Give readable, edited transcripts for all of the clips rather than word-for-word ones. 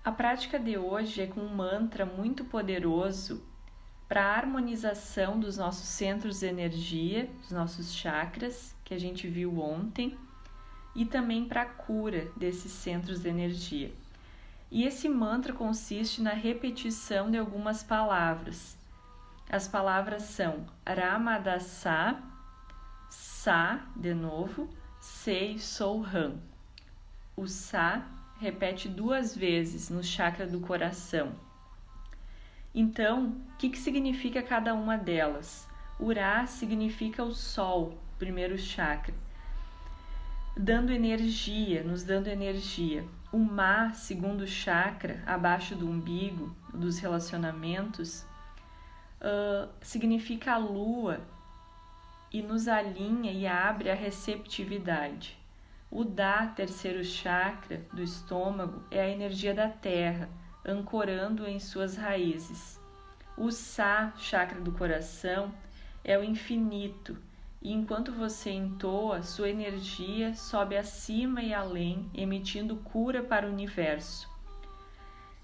A prática de hoje é com um mantra muito poderoso para a harmonização dos nossos centros de energia, dos nossos chakras, que a gente viu ontem, e também para a cura desses centros de energia. E esse mantra consiste na repetição de algumas palavras. As palavras são Ramadasa, Sa, de novo, Sei, Sou, Ram. O Sa repete 2 vezes no chakra do coração. Então, o que significa cada uma delas? O Ra significa o Sol, primeiro chakra, dando energia, nos dando energia. O Ma, segundo chakra, abaixo do umbigo, dos relacionamentos, significa a lua e nos alinha e abre a receptividade. O Da, terceiro chakra do estômago, é a energia da terra, ancorando em suas raízes. O Sa, chakra do coração, é o infinito, e enquanto você entoa, sua energia sobe acima e além, emitindo cura para o universo.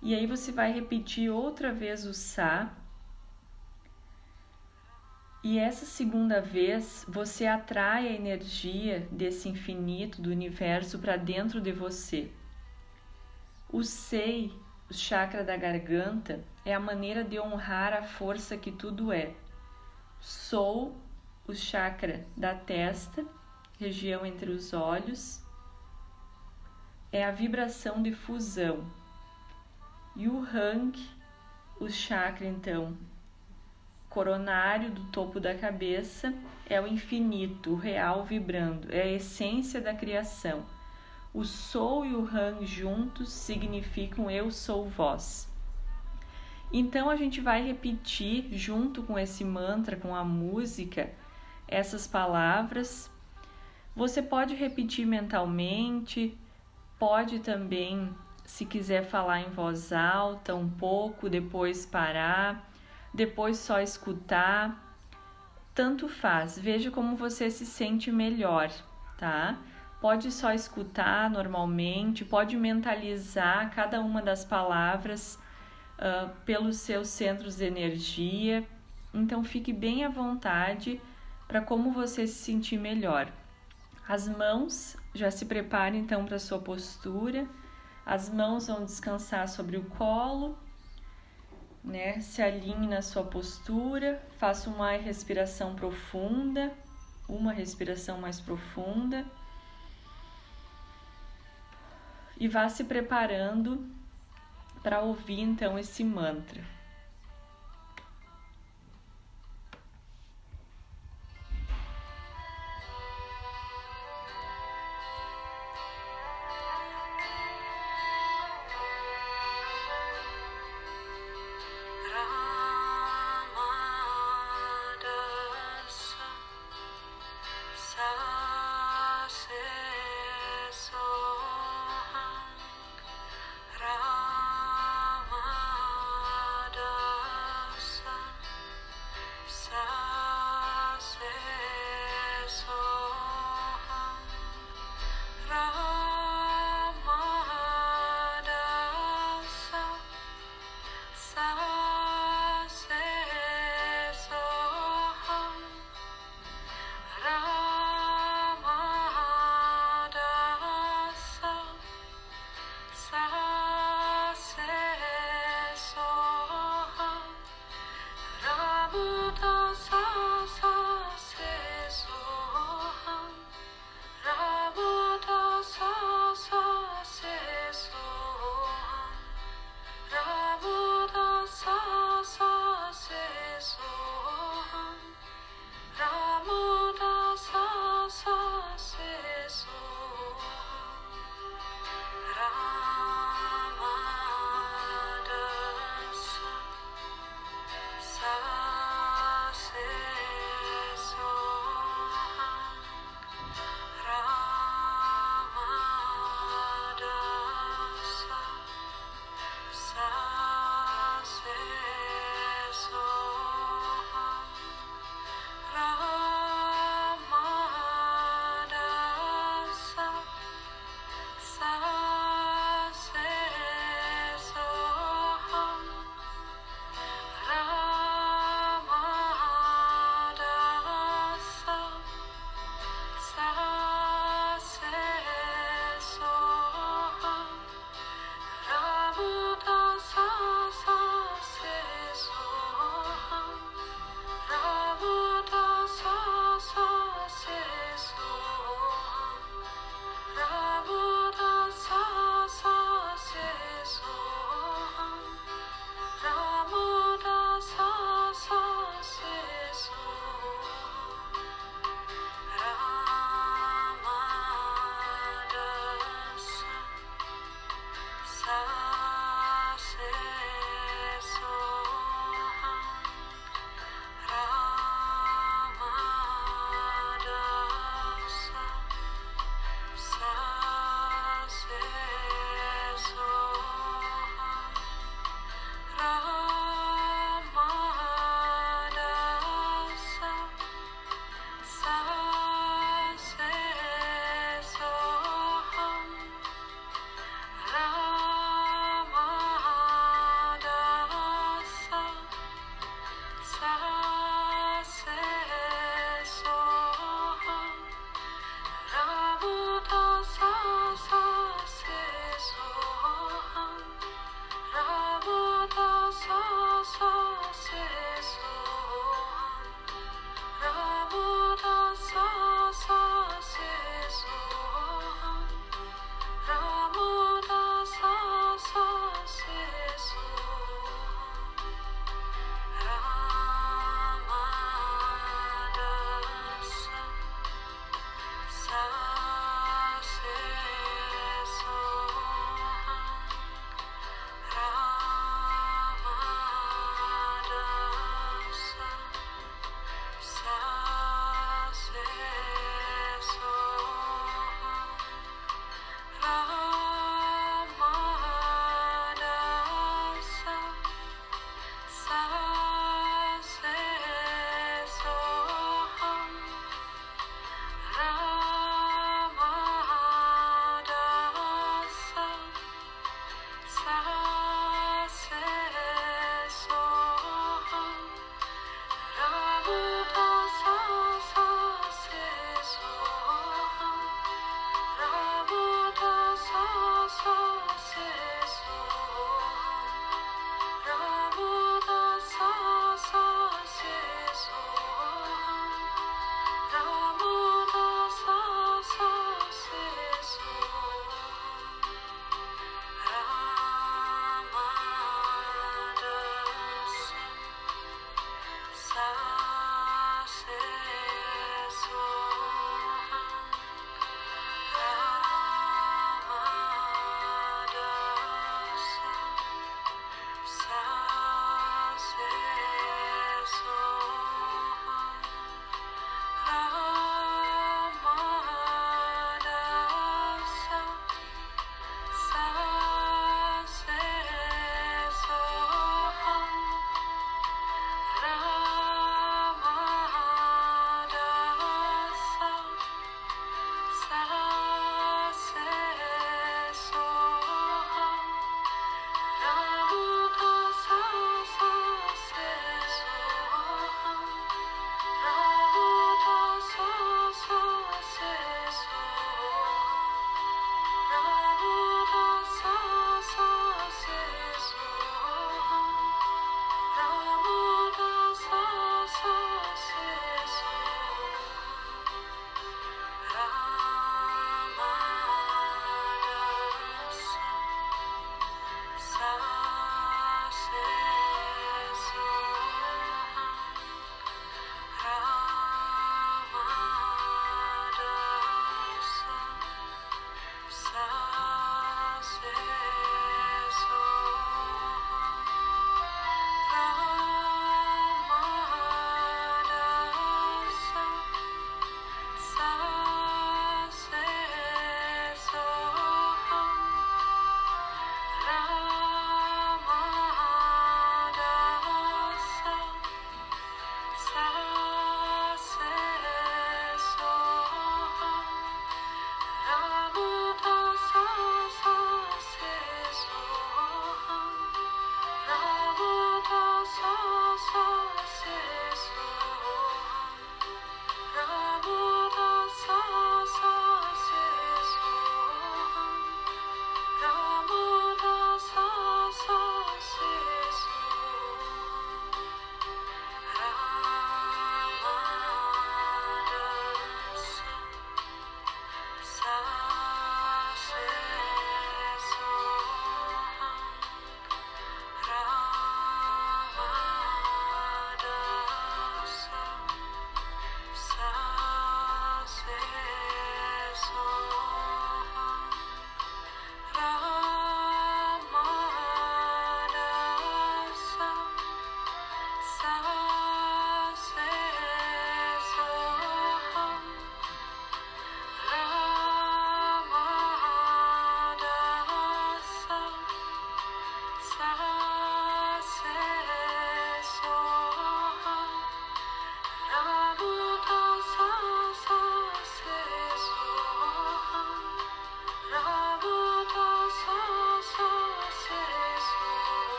E aí você vai repetir outra vez o Sa, e essa segunda vez você atrai a energia desse infinito do universo para dentro de você. O Sei, o chakra da garganta, é a maneira de honrar a força que tudo é. Sou, o chakra da testa, região entre os olhos, é a vibração de fusão. E o Rang, o chakra então coronário do topo da cabeça, é o infinito, o real vibrando, é a essência da criação. O Sou e o Rang juntos significam eu sou vós. Então a gente vai repetir junto com esse mantra, com a música, essas palavras. Você pode repetir mentalmente, pode também, se quiser falar em voz alta um pouco, depois parar, depois só escutar, tanto faz, veja como você se sente melhor, tá? Pode só escutar normalmente, pode mentalizar cada uma das palavras pelos seus centros de energia, então fique bem à vontade para como você se sentir melhor. As mãos, já se prepare então para a sua postura, as mãos vão descansar sobre o colo, né? Se alinhe na sua postura, faça uma respiração profunda, uma respiração mais profunda e vá se preparando para ouvir então esse mantra.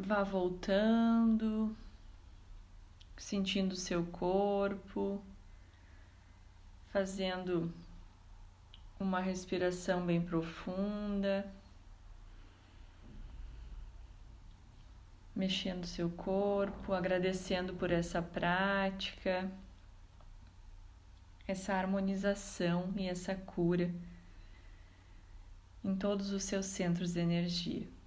Vá voltando, sentindo o seu corpo, fazendo uma respiração bem profunda, mexendo seu corpo, agradecendo por essa prática, essa harmonização e essa cura em todos os seus centros de energia.